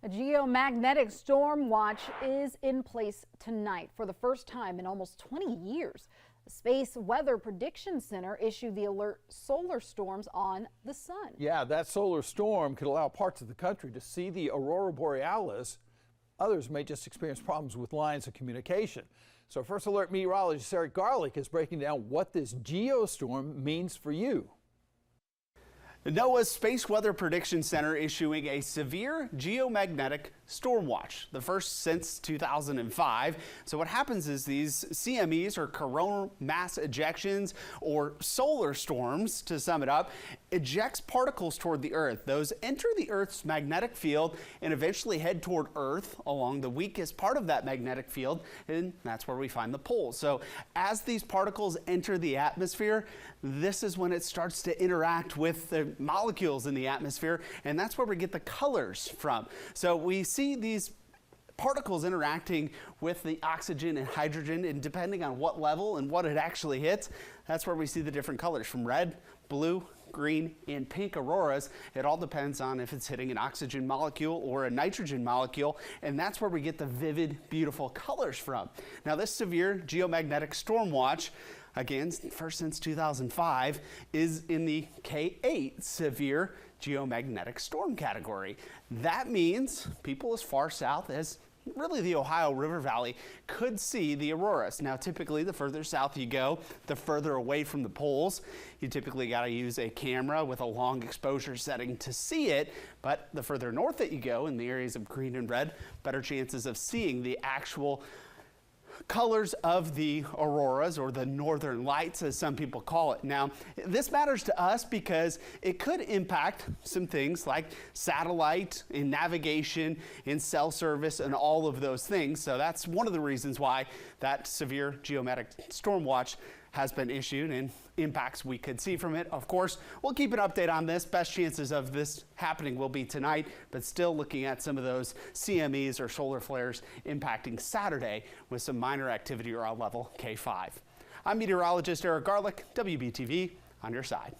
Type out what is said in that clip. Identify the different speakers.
Speaker 1: A geomagnetic storm watch is in place tonight for the first time in almost 20 years. The Space Weather Prediction Center issued the alert solar storms on the sun.
Speaker 2: Yeah, that solar storm could allow parts of the country to see the aurora borealis. Others may just experience problems with lines of communication. So First Alert meteorologist Eric Garlick is breaking down what this geostorm means for you.
Speaker 3: NOAA's Space Weather Prediction Center issuing a severe geomagnetic storm watch, the first since 2005. So what happens is these CMEs, or coronal mass ejections, or solar storms, to sum it up, ejects particles toward the Earth. Those enter the Earth's magnetic field and eventually head toward Earth along the weakest part of that magnetic field, and that's where we find the poles. So as these particles enter the atmosphere, this is when it starts to interact with the molecules in the atmosphere, and that's where we get the colors from. So we see these particles interacting with the oxygen and hydrogen, and depending on what level and what it actually hits, that's where we see the different colors from red, blue, green, and pink auroras. It all depends on if it's hitting an oxygen molecule or a nitrogen molecule, and that's where we get the vivid, beautiful colors from. Now, this severe geomagnetic storm watch, again, first since 2005, is in the K8 severe geomagnetic storm category. That means people as far south as really the Ohio River Valley could see the auroras. Now, typically, the further south you go, the further away from the poles. You typically got to use a camera with a long exposure setting to see it, but the further north that you go, in the areas of green and red, better chances of seeing the actual colors of the auroras, or the northern lights as some people call it. Now, this matters to us because it could impact some things like satellite and navigation and cell service and all of those things. So that's one of the reasons why that severe geomagnetic storm watch has been issued and impacts we could see from it. Of course, we'll keep an update on this. Best chances of this happening will be tonight, but still looking at some of those CMEs, or solar flares, impacting Saturday with some minor activity around level K5. I'm meteorologist Eric Garlick, WBTV, on your side.